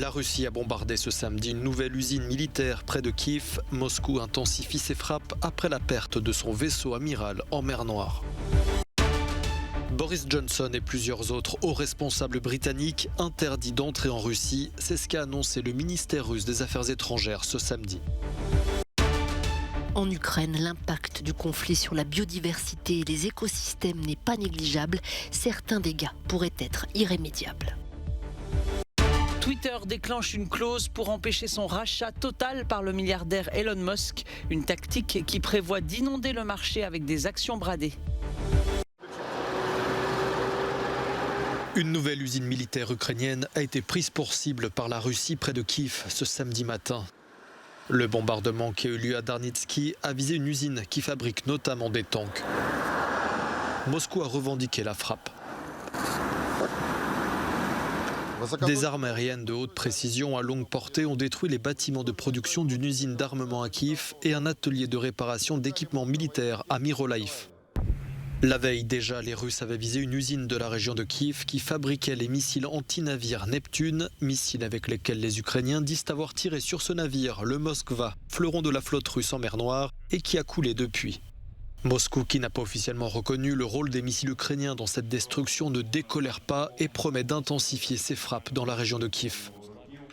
La Russie a bombardé ce samedi une nouvelle usine militaire près de Kiev. Moscou intensifie ses frappes après la perte de son vaisseau amiral en mer Noire. Boris Johnson et plusieurs autres hauts responsables britanniques interdits d'entrer en Russie. C'est ce qu'a annoncé le ministère russe des Affaires étrangères ce samedi. En Ukraine, l'impact du conflit sur la biodiversité et les écosystèmes n'est pas négligeable. Certains dégâts pourraient être irrémédiables. Twitter déclenche une clause pour empêcher son rachat total par le milliardaire Elon Musk, une tactique qui prévoit d'inonder le marché avec des actions bradées. Une nouvelle usine militaire ukrainienne a été prise pour cible par la Russie près de Kiev ce samedi matin. Le bombardement qui a eu lieu à Darnitsky a visé une usine qui fabrique notamment des tanks. Moscou a revendiqué la frappe. Des armes aériennes de haute précision à longue portée ont détruit les bâtiments de production d'une usine d'armement à Kiev et un atelier de réparation d'équipements militaires à Myrolaïv. La veille déjà, les Russes avaient visé une usine de la région de Kiev qui fabriquait les missiles anti-navires Neptune, missiles avec lesquels les Ukrainiens disent avoir tiré sur ce navire, le Moskva, fleuron de la flotte russe en mer Noire, et qui a coulé depuis. Moscou, qui n'a pas officiellement reconnu le rôle des missiles ukrainiens dans cette destruction, ne décolère pas et promet d'intensifier ses frappes dans la région de Kiev.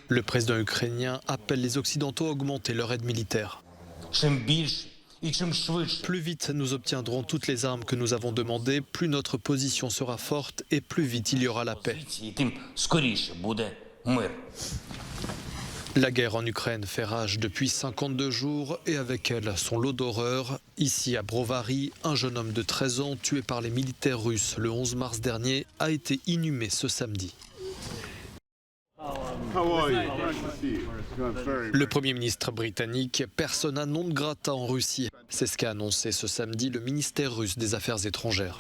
Le président ukrainien appelle les Occidentaux à augmenter leur aide militaire. Plus vite nous obtiendrons toutes les armes que nous avons demandées, plus notre position sera forte et plus vite il y aura la paix. La guerre en Ukraine fait rage depuis 52 jours et avec elle son lot d'horreurs. Ici à Brovary, un jeune homme de 13 ans tué par les militaires russes le 11 mars dernier a été inhumé ce samedi. Le Premier ministre britannique persona non grata en Russie. C'est ce qu'a annoncé ce samedi le ministère russe des Affaires étrangères.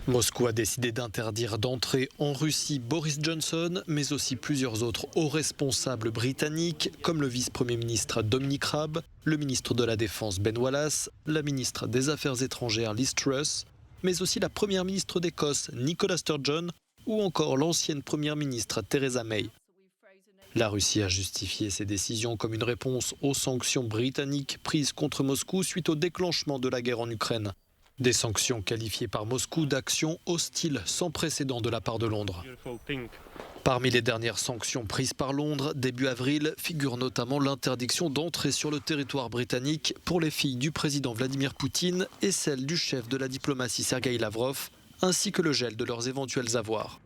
Moscou a décidé d'interdire d'entrer en Russie Boris Johnson, mais aussi plusieurs autres hauts responsables britanniques, comme le vice-premier ministre Dominic Raab, le ministre de la Défense Ben Wallace, la ministre des Affaires étrangères Liz Truss, mais aussi la première ministre d'Écosse Nicola Sturgeon, ou encore l'ancienne première ministre Theresa May. La Russie a justifié ces décisions comme une réponse aux sanctions britanniques prises contre Moscou suite au déclenchement de la guerre en Ukraine. Des sanctions qualifiées par Moscou d'actions hostiles sans précédent de la part de Londres. Parmi les dernières sanctions prises par Londres, début avril, figure notamment l'interdiction d'entrer sur le territoire britannique pour les filles du président Vladimir Poutine et celle du chef de la diplomatie Sergueï Lavrov, ainsi que le gel de leurs éventuels avoirs.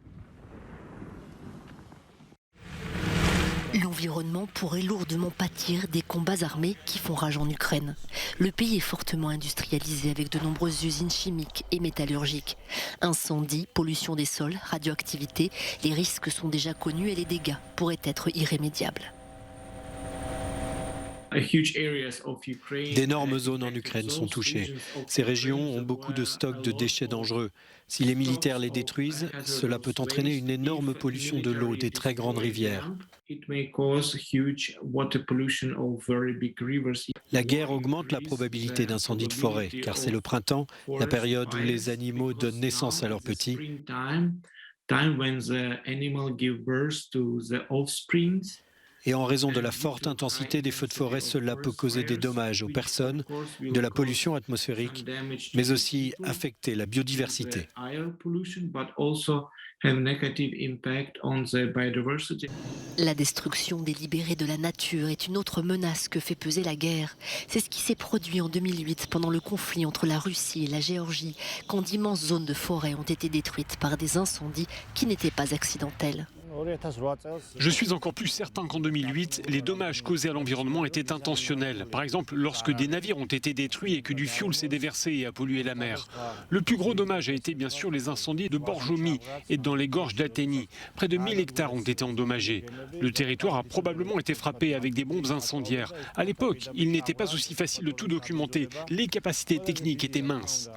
L'environnement pourrait lourdement pâtir des combats armés qui font rage en Ukraine. Le pays est fortement industrialisé avec de nombreuses usines chimiques et métallurgiques. Incendies, pollution des sols, radioactivité, les risques sont déjà connus et les dégâts pourraient être irrémédiables. D'énormes zones en Ukraine sont touchées. Ces régions ont beaucoup de stocks de déchets dangereux. Si les militaires les détruisent, cela peut entraîner une énorme pollution de l'eau des très grandes rivières. La guerre augmente la probabilité d'incendie de forêt, car c'est le printemps, la période où les animaux donnent naissance à leurs petits. Et en raison de la forte intensité des feux de forêt, cela peut causer des dommages aux personnes, de la pollution atmosphérique, mais aussi affecter la biodiversité. La destruction délibérée de la nature est une autre menace que fait peser la guerre. C'est ce qui s'est produit en 2008 pendant le conflit entre la Russie et la Géorgie, quand d'immenses zones de forêt ont été détruites par des incendies qui n'étaient pas accidentels. Je suis encore plus certain qu'en 2008, les dommages causés à l'environnement étaient intentionnels. Par exemple, lorsque des navires ont été détruits et que du fioul s'est déversé et a pollué la mer. Le plus gros dommage a été bien sûr les incendies de Borjomi et dans les gorges d'Athénie. Près de 1000 hectares ont été endommagés. Le territoire a probablement été frappé avec des bombes incendiaires. À l'époque, il n'était pas aussi facile de tout documenter. Les capacités techniques étaient minces.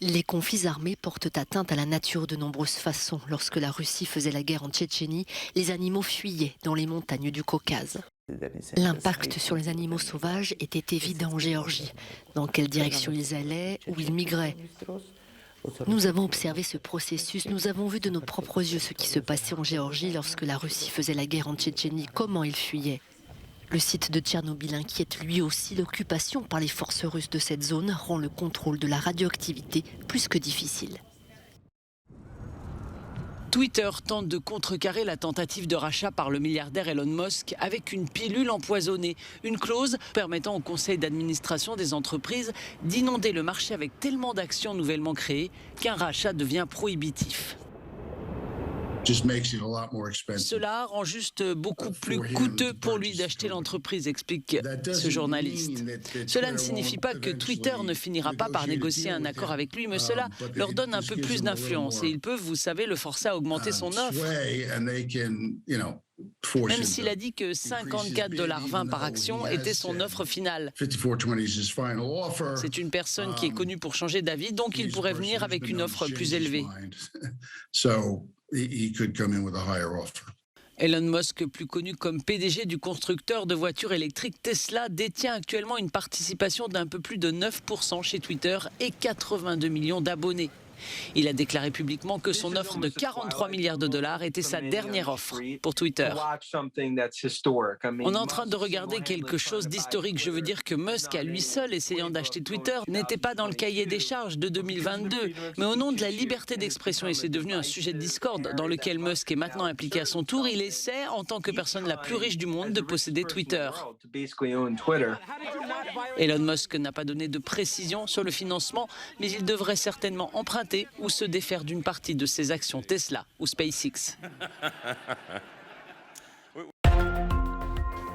Les conflits armés portent atteinte à la nature de nombreuses façons. Lorsque la Russie faisait la guerre en Tchétchénie, les animaux fuyaient dans les montagnes du Caucase. L'impact sur les animaux sauvages était évident en Géorgie. Dans quelle direction ils allaient, où ils migraient. Nous avons observé ce processus, nous avons vu de nos propres yeux ce qui se passait en Géorgie lorsque la Russie faisait la guerre en Tchétchénie, comment ils fuyaient. Le site de Tchernobyl inquiète lui aussi. L'occupation par les forces russes de cette zone rend le contrôle de la radioactivité plus que difficile. Twitter tente de contrecarrer la tentative de rachat par le milliardaire Elon Musk avec une pilule empoisonnée. Une clause permettant au conseil d'administration des entreprises d'inonder le marché avec tellement d'actions nouvellement créées qu'un rachat devient prohibitif. Cela rend juste beaucoup plus coûteux pour lui d'acheter l'entreprise, explique ce journaliste. Cela ne signifie pas que Twitter ne finira pas par négocier un accord avec lui, mais cela leur donne un peu plus d'influence et ils peuvent, vous savez, le forcer à augmenter son offre. Même s'il a dit que 54,20 $ par action était son offre finale. C'est une personne qui est connue pour changer d'avis, donc il pourrait venir avec une offre plus élevée. Elon Musk, plus connu comme PDG du constructeur de voitures électriques Tesla, détient actuellement une participation d'un peu plus de 9% chez Twitter et 82 millions d'abonnés. Il a déclaré publiquement que son offre de 43 milliards de dollars était sa dernière offre pour Twitter. On est en train de regarder quelque chose d'historique. Je veux dire que Musk, à lui seul, essayant d'acheter Twitter, n'était pas dans le cahier des charges de 2022. Mais au nom de la liberté d'expression, et c'est devenu un sujet de discorde dans lequel Musk est maintenant impliqué à son tour, il essaie, en tant que personne la plus riche du monde, de posséder Twitter. Elon Musk n'a pas donné de précision sur le financement, mais il devrait certainement emprunter ou se défaire d'une partie de ses actions Tesla ou SpaceX.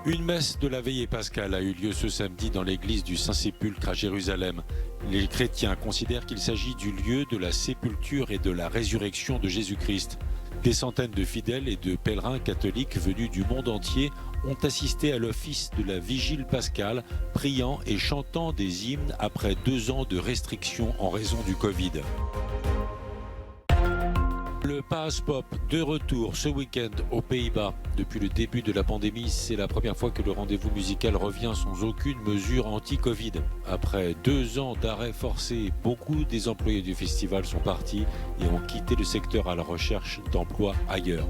Une messe de la veillée pascale a eu lieu ce samedi dans l'église du Saint-Sépulcre à Jérusalem. Les chrétiens considèrent qu'il s'agit du lieu de la sépulture et de la résurrection de Jésus-Christ. Des centaines de fidèles et de pèlerins catholiques venus du monde entier ont assisté à l'office de la vigile pascale, priant et chantant des hymnes après 2 ans de restrictions en raison du Covid. Le Paas Pop de retour ce week-end aux Pays-Bas. Depuis le début de la pandémie, c'est la première fois que le rendez-vous musical revient sans aucune mesure anti-Covid. Après 2 ans d'arrêt forcé, beaucoup des employés du festival sont partis et ont quitté le secteur à la recherche d'emplois ailleurs.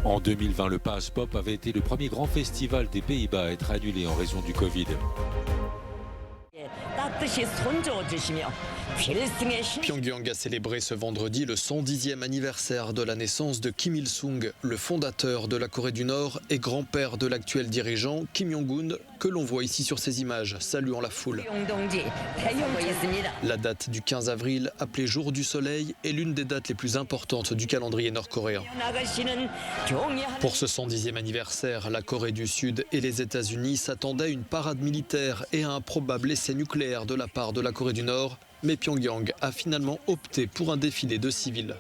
En 2020, le Paas Pop avait été le premier grand festival des Pays-Bas à être annulé en raison du Covid. Pyongyang a célébré ce vendredi le 110e anniversaire de la naissance de Kim Il-sung, le fondateur de la Corée du Nord et grand-père de l'actuel dirigeant Kim Jong-un, que l'on voit ici sur ces images, saluant la foule. La date du 15 avril, appelée Jour du Soleil, est l'une des dates les plus importantes du calendrier nord-coréen. Pour ce 110e anniversaire, la Corée du Sud et les États-Unis s'attendaient à une parade militaire et à un probable essai nucléaire de la part de la Corée du Nord, mais Pyongyang a finalement opté pour un défilé de civils.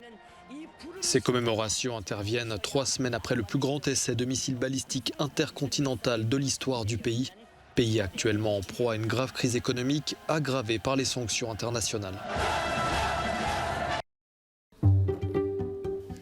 Ces commémorations interviennent 3 semaines après le plus grand essai de missiles balistiques intercontinental de l'histoire du pays actuellement en proie à une grave crise économique aggravée par les sanctions internationales.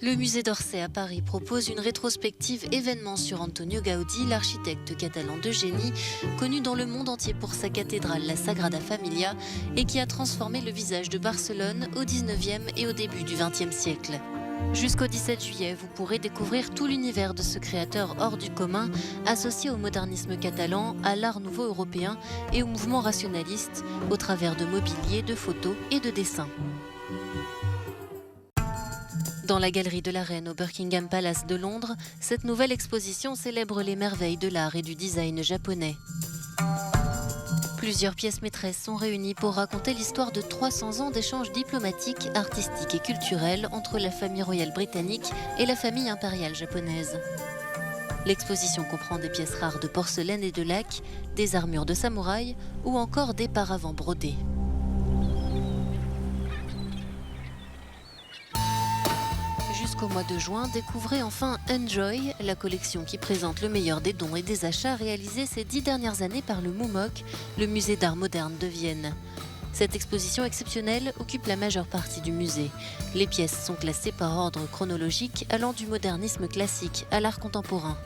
Le musée d'Orsay à Paris propose une rétrospective événement sur Antonio Gaudí, l'architecte catalan de génie, connu dans le monde entier pour sa cathédrale, la Sagrada Familia, et qui a transformé le visage de Barcelone au 19e et au début du 20e siècle. Jusqu'au 17 juillet, vous pourrez découvrir tout l'univers de ce créateur hors du commun, associé au modernisme catalan, à l'art nouveau européen et au mouvement rationaliste, au travers de mobilier, de photos et de dessins. Dans la galerie de la Reine au Buckingham Palace de Londres, cette nouvelle exposition célèbre les merveilles de l'art et du design japonais. Plusieurs pièces maîtresses sont réunies pour raconter l'histoire de 300 ans d'échanges diplomatiques, artistiques et culturels entre la famille royale britannique et la famille impériale japonaise. L'exposition comprend des pièces rares de porcelaine et de laque, des armures de samouraï ou encore des paravents brodés. Jusqu'au mois de juin, découvrez enfin Enjoy, la collection qui présente le meilleur des dons et des achats réalisés ces 10 dernières années par le MUMOC, le musée d'art moderne de Vienne. Cette exposition exceptionnelle occupe la majeure partie du musée. Les pièces sont classées par ordre chronologique allant du modernisme classique à l'art contemporain.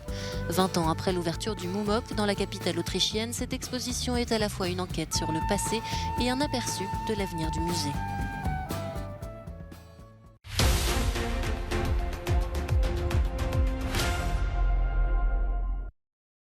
20 ans après l'ouverture du MUMOC dans la capitale autrichienne, cette exposition est à la fois une enquête sur le passé et un aperçu de l'avenir du musée.